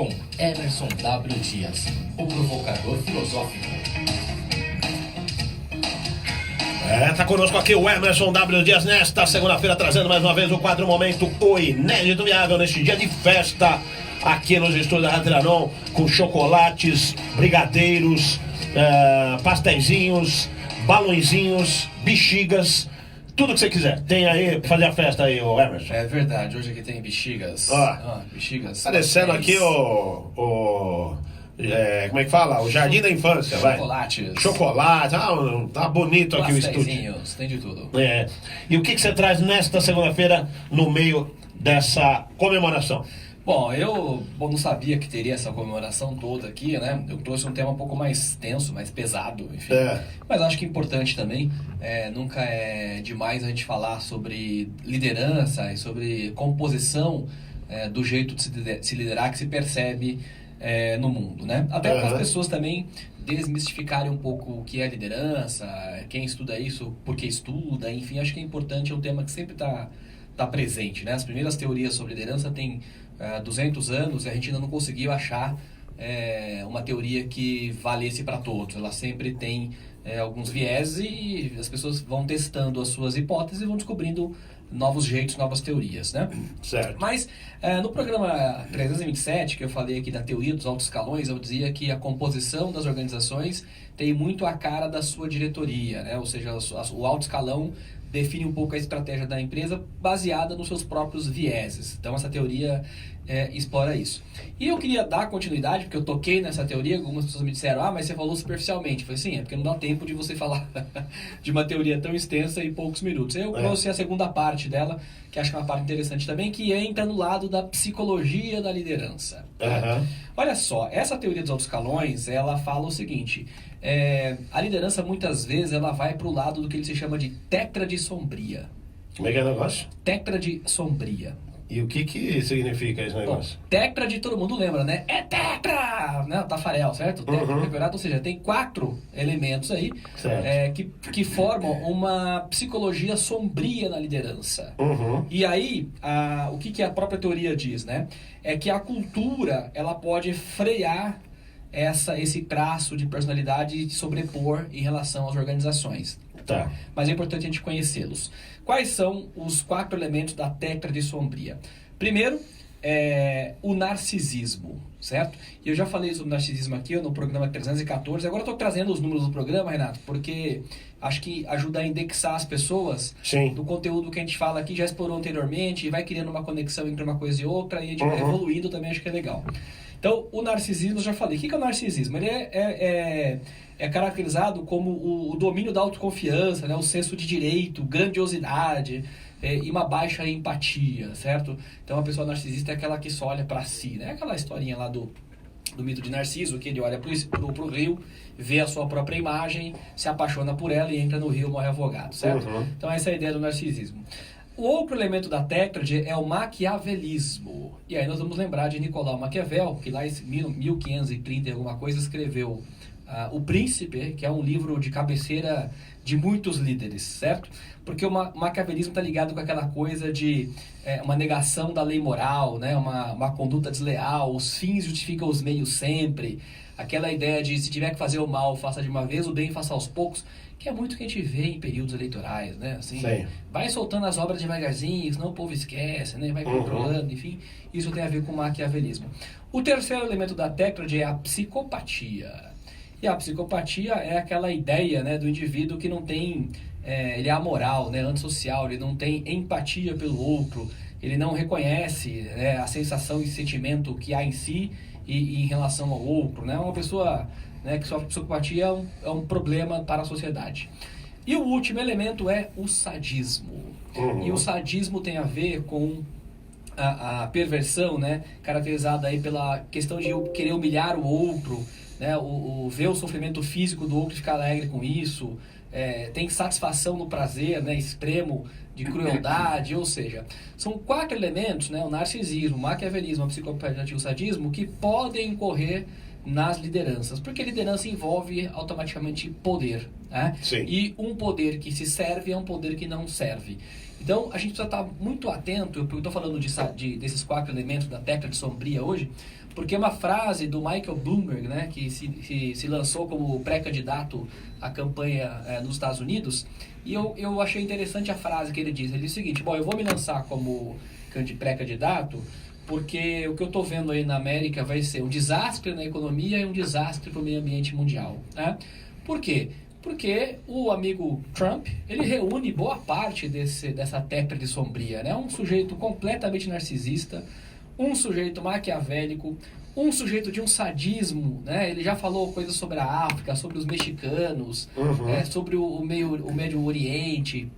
com Emerson W. Dias, o provocador filosófico. Tá conosco aqui o Emerson W. Dias nesta segunda-feira, trazendo mais uma vez o quadro Momento, o inédito viável, neste dia de festa, aqui nos estúdios da Rádio Trianon, com chocolates, brigadeiros, pastéisinhos, balõezinhos, bexigas, tudo que você quiser. Tem aí pra fazer a festa aí, o Emerson. É verdade, hoje aqui tem bexigas. Bexigas. Parecendo aqui como é que fala? O Jardim da Infância, Chocolates. vai. Chocolate. Tá bonito aqui o estúdio. Tem de tudo. E o que você traz nesta segunda-feira no meio dessa comemoração? Bom, eu não sabia que teria essa comemoração toda aqui, né? Eu trouxe um tema um pouco mais tenso, mais pesado, enfim. Mas acho que é importante também. Nunca é demais a gente falar sobre liderança e sobre composição do jeito de se liderar que se percebe no mundo, né? Até para as pessoas também desmistificarem um pouco o que é liderança, quem estuda isso, por que estuda, enfim, acho que é importante, é um tema que sempre está presente, né? As primeiras teorias sobre liderança têm 200 anos e a gente ainda não conseguiu achar uma teoria que valesse para todos. Ela sempre tem alguns vieses e as pessoas vão testando as suas hipóteses e vão descobrindo novos jeitos, novas teorias, né? Certo. Mas no programa 327, que eu falei aqui da teoria dos altos escalões, eu dizia que a composição das organizações tem muito a cara da sua diretoria, né? Ou seja, o alto escalão define um pouco a estratégia da empresa baseada nos seus próprios vieses. Então essa teoria explora isso. E eu queria dar continuidade, porque eu toquei nessa teoria, algumas pessoas me disseram, mas você falou superficialmente. Eu falei, sim, é porque não dá tempo de você falar de uma teoria tão extensa em poucos minutos. Eu trouxe a segunda parte dela, que acho que é uma parte interessante também, que entra no lado da psicologia da liderança. Olha só, essa teoria dos altos escalões, ela fala o seguinte, a liderança muitas vezes ela vai para o lado do que ele se chama de tétrade sombria. Como é que é o negócio? Tétrade sombria. E o que significa esse negócio? Bom, tétrade todo mundo lembra, né? É tetra! Né? Tafarel, certo? Ou seja, tem 4 elementos aí que formam uma psicologia sombria na liderança. E aí, o que a própria teoria diz, né? É que a cultura, ela pode frear esse traço de personalidade e sobrepor em relação às organizações. Mas é importante a gente conhecê-los. Quais são os 4 elementos da tétrade sombria? Primeiro, o narcisismo, certo? E eu já falei sobre narcisismo aqui no programa 314. Agora eu estou trazendo os números do programa, Renato, porque acho que ajuda a indexar as pessoas do conteúdo que a gente fala aqui, já explorou anteriormente, e vai criando uma conexão entre uma coisa e outra, e a gente vai evoluindo também, acho que é legal. Então, o narcisismo, eu já falei. O que é o narcisismo? Ele é caracterizado como o domínio da autoconfiança, né? O senso de direito, grandiosidade e uma baixa empatia, certo? Então, a pessoa narcisista é aquela que só olha para si, né? Aquela historinha lá do mito de Narciso, que ele olha pro rio, vê a sua própria imagem, se apaixona por ela e entra no rio e morre afogado, certo? Então, essa é a ideia do narcisismo. O outro elemento da tétrade é o maquiavelismo. E aí nós vamos lembrar de Nicolau Maquiavel, que lá em 1530 e alguma coisa escreveu O Príncipe, que é um livro de cabeceira de muitos líderes, certo? Porque o maquiavelismo está ligado com aquela coisa de uma negação da lei moral, né? uma conduta desleal, os fins justificam os meios sempre, aquela ideia de se tiver que fazer o mal, faça de uma vez, o bem faça aos poucos, que é muito que a gente vê em períodos eleitorais, né? Assim, vai soltando as obras devagarzinho, senão o povo esquece, né? Vai controlando, enfim. Isso tem a ver com o maquiavelismo. O terceiro elemento da tétrade é a psicopatia. E a psicopatia é aquela ideia, né, do indivíduo que não tem... ele é amoral, né, antissocial, ele não tem empatia pelo outro, ele não reconhece a sensação e sentimento que há em si e em relação ao outro, né? Uma pessoa... que sua psicopatia é um problema para a sociedade. E o último elemento é o sadismo. E o sadismo tem a ver com a perversão, né, caracterizada aí pela questão de querer humilhar o outro, né, ver o sofrimento físico do outro e ficar alegre com isso, tem satisfação no prazer, né, extremo de crueldade, ou seja, são 4 elementos, né, o narcisismo, o maquiavelismo, a psicopatia e o sadismo, que podem incorrer nas lideranças, porque liderança envolve automaticamente poder, né? E um poder que se serve é um poder que não serve. Então, a gente precisa estar muito atento, eu estou falando desses 4 elementos da técnica de sombria hoje, porque é uma frase do Michael Bloomberg, né, que se lançou como pré-candidato à campanha nos Estados Unidos, e eu achei interessante a frase que ele diz. Ele diz o seguinte: bom, eu vou me lançar como pré-candidato porque o que eu estou vendo aí na América vai ser um desastre na economia e um desastre para o meio ambiente mundial. Né? Por quê? Porque o amigo Trump, ele reúne boa parte dessa tétrade sombria, né? Um sujeito completamente narcisista, um sujeito maquiavélico, um sujeito de um sadismo, né? Ele já falou coisas sobre a África, sobre os mexicanos, sobre o Médio Oriente,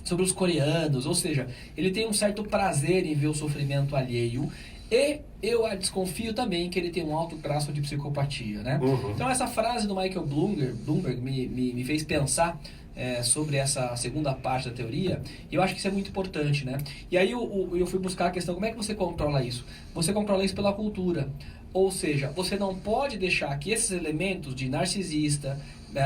sobre os coreanos, ou seja, ele tem um certo prazer em ver o sofrimento alheio. E eu desconfio também que ele tem um alto traço de psicopatia, né? Então essa frase do Michael Bloomberg me fez pensar sobre essa segunda parte da teoria, e eu acho que isso é muito importante, né? E aí eu fui buscar a questão: como é que você controla isso? Você controla isso pela cultura. Ou seja, você não pode deixar que esses elementos de narcisista,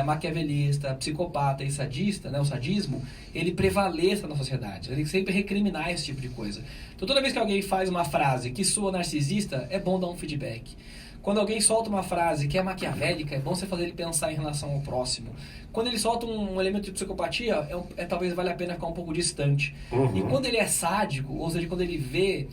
maquiavelista, psicopata e sadista, né, o sadismo, ele prevaleça na sociedade. Você tem que sempre recriminar esse tipo de coisa. Então, toda vez que alguém faz uma frase que soa narcisista, é bom dar um feedback. Quando alguém solta uma frase que é maquiavélica, é bom você fazer ele pensar em relação ao próximo. Quando ele solta um elemento de psicopatia, talvez valha a pena ficar um pouco distante. E quando ele é sádico, ou seja, quando ele vê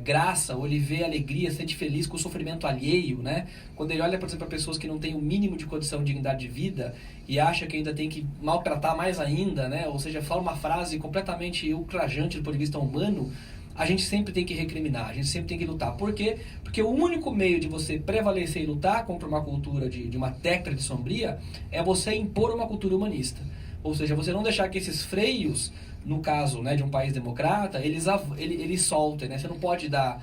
graça, ou ele vê alegria, se sente feliz com o sofrimento alheio, né? Quando ele olha, por exemplo, para pessoas que não têm o mínimo de condição de dignidade de vida e acha que ainda tem que maltratar mais ainda, né? Ou seja, fala uma frase completamente ultrajante do ponto de vista humano, a gente sempre tem que recriminar, a gente sempre tem que lutar. Por quê? Porque o único meio de você prevalecer e lutar contra uma cultura de uma tétrade sombria é você impor uma cultura humanista. Ou seja, você não deixar que esses freios, no caso, né, de um país democrata, eles soltem, né? Você não pode dar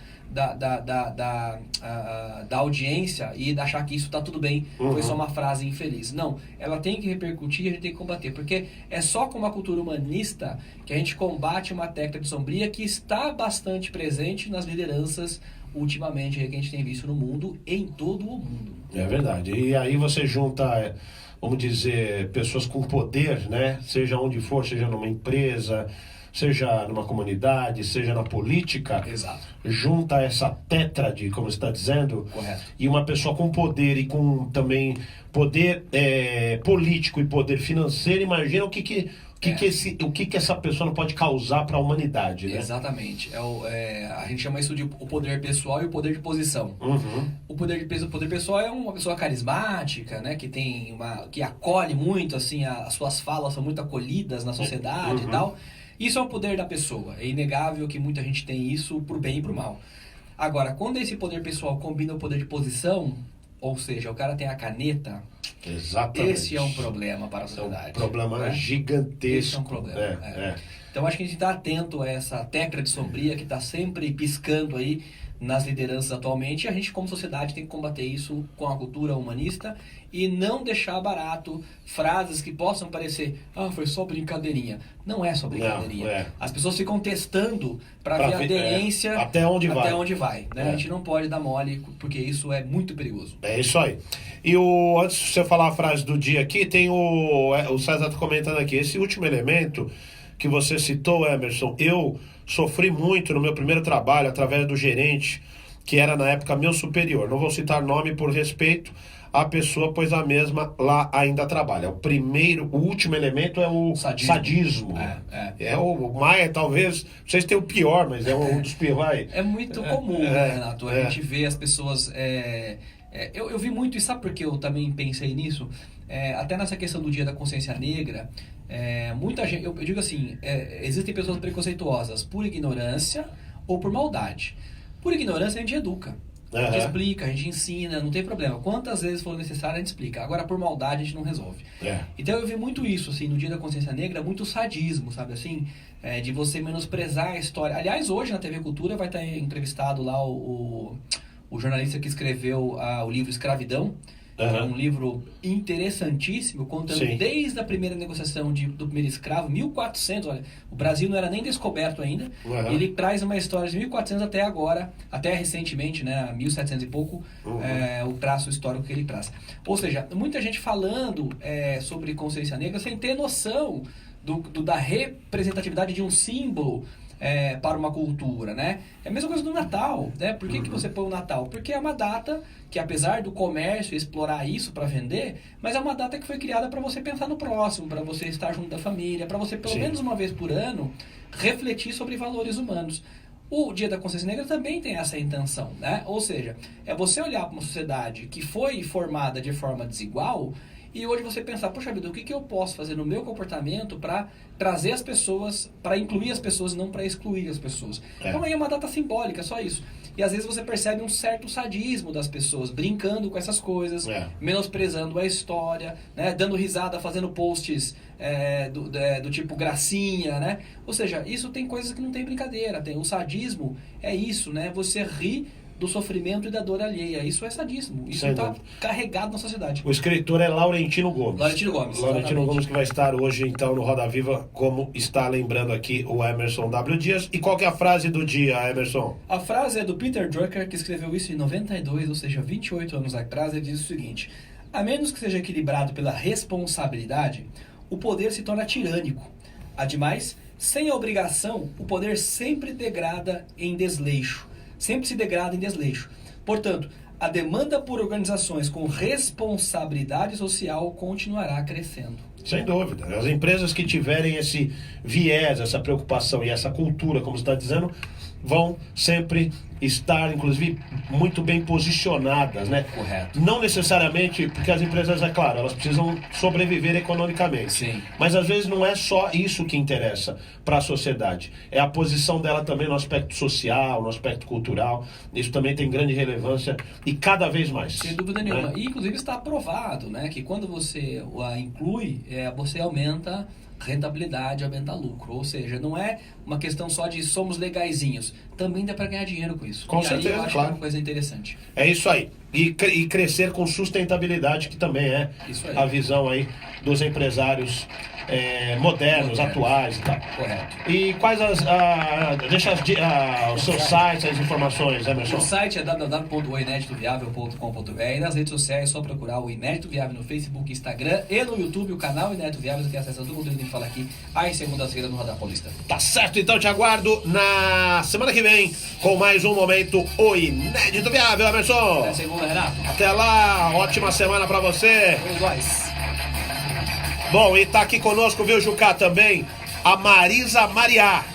audiência e achar que isso está tudo bem, foi só uma frase infeliz. Não, ela tem que repercutir e a gente tem que combater, porque é só com uma cultura humanista que a gente combate uma técnica sombria que está bastante presente nas lideranças ultimamente que a gente tem visto no mundo, em todo o mundo. É verdade. E aí você junta, vamos dizer, pessoas com poder, né? Seja onde for, seja numa empresa, seja numa comunidade, seja na política. Exato. Junta essa tétrade, como você está dizendo. Correto. E uma pessoa com poder e com também poder político e poder financeiro, imagina o que essa pessoa não pode causar para a humanidade, né? Exatamente. A gente chama isso de o poder pessoal e o poder de posição. O poder pessoal é uma pessoa carismática, né, que acolhe muito, assim, as suas falas são muito acolhidas na sociedade e tal. Isso é o poder da pessoa. É inegável que muita gente tem isso pro bem e pro mal. Agora, quando esse poder pessoal combina o poder de posição, ou seja, o cara tem a caneta, exatamente, esse é um problema para a sociedade. É um problema, né, gigantesco. Esse é um problema. Então, acho que a gente está atento a essa tétrade sombria que está sempre piscando aí nas lideranças atualmente, e a gente, como sociedade, tem que combater isso com a cultura humanista e não deixar barato frases que possam parecer: foi só brincadeirinha. Não é só brincadeirinha. As pessoas ficam testando para ver a aderência até onde vai. Né? A gente não pode dar mole, porque isso é muito perigoso. É isso aí. E antes de você falar a frase do dia aqui, tem o César tá comentando aqui, esse último elemento que você citou, Emerson, eu sofri muito no meu primeiro trabalho através do gerente, que era na época meu superior. Não vou citar nome por respeito à pessoa, pois a mesma lá ainda trabalha. O último elemento é o sadismo. É o Maia, talvez, não sei se tem o pior, mas é um dos piores. É muito comum, né, Renato? A gente vê as pessoas... Eu vi muito, e sabe por que eu também pensei nisso? Até nessa questão do Dia da Consciência Negra, muita gente, eu digo assim, existem pessoas preconceituosas por ignorância ou por maldade. Por ignorância a gente educa, a gente explica, a gente ensina, não tem problema. Quantas vezes for necessário a gente explica. Agora, por maldade a gente não resolve. Então eu vi muito isso, assim, no Dia da Consciência Negra, muito sadismo, sabe assim? De você menosprezar a história. Aliás, hoje na TV Cultura vai estar entrevistado lá o jornalista que escreveu o livro Escravidão. É um livro interessantíssimo, contando desde a primeira negociação do primeiro escravo, 1400, olha, o Brasil não era nem descoberto ainda, ele traz uma história de 1400 até agora, até recentemente, né, 1700 e pouco, o traço histórico que ele traz. Ou seja, muita gente falando sobre consciência negra sem ter noção da representatividade de um símbolo para uma cultura, né? É a mesma coisa do Natal, né? Por que você põe o Natal? Porque é uma data que, apesar do comércio explorar isso para vender, mas é uma data que foi criada para você pensar no próximo, para você estar junto da família, para você, pelo menos uma vez por ano, refletir sobre valores humanos. O Dia da Consciência Negra também tem essa intenção, né? Ou seja, é você olhar para uma sociedade que foi formada de forma desigual e hoje você pensar, poxa vida, o que eu posso fazer no meu comportamento para trazer as pessoas, para incluir as pessoas e não para excluir as pessoas. Então aí é uma data simbólica, só isso. E às vezes você percebe um certo sadismo das pessoas, brincando com essas coisas, menosprezando a história, né? Dando risada, fazendo posts do tipo gracinha, né? Ou seja, isso tem coisas que não tem brincadeira. O sadismo é isso, né? Você ri do sofrimento e da dor alheia. Isso é sadismo. Isso está carregado na sociedade. O escritor é Laurentino Gomes. Laurentino Gomes, que vai estar hoje, então, no Roda Viva, como está lembrando aqui o Emerson W. Dias. E qual que é a frase do dia, Emerson? A frase é do Peter Drucker, que escreveu isso em 92, ou seja, 28 anos atrás. Ele diz o seguinte: a menos que seja equilibrado pela responsabilidade, o poder se torna tirânico. Ademais, sem a obrigação, o poder sempre degrada em desleixo. Sempre se degrada em desleixo. Portanto, a demanda por organizações com responsabilidade social continuará crescendo. Sem dúvida. As empresas que tiverem esse viés, essa preocupação e essa cultura, como você está dizendo, vão sempre estar, inclusive, muito bem posicionadas, né? Correto. Não necessariamente, porque as empresas, é claro, elas precisam sobreviver economicamente. Sim. Mas às vezes não é só isso que interessa para a sociedade. É a posição dela também no aspecto social, no aspecto cultural. Isso também tem grande relevância e cada vez mais. Sem dúvida nenhuma. E, inclusive, está aprovado, né, que quando você a inclui, você aumenta rentabilidade, aumenta lucro. Ou seja, não é uma questão só de somos legaizinhos. Também dá para ganhar dinheiro com isso. Com certeza, aí eu acho claro. uma coisa interessante. É isso aí. E crescer com sustentabilidade, que também é a visão aí dos empresários modernos, atuais e tal. Correto. E quais deixa os seus sites, as informações, Emerson? O site é www.oineditoviável.com.br e nas redes sociais é só procurar o Inédito Viável no Facebook, Instagram e no YouTube, o canal Inédito Viável, que é acessando todo o conteúdo que a gente fala aqui às segundas-feiras no Radar Paulista. Tá certo, então te aguardo na semana que vem com mais um momento O Inédito Viável, Emerson. Até segunda, Renato. Até lá, ótima semana pra você. Todos nós. Bom, e tá aqui conosco, viu, Jucá, também, a Marisa Mariá.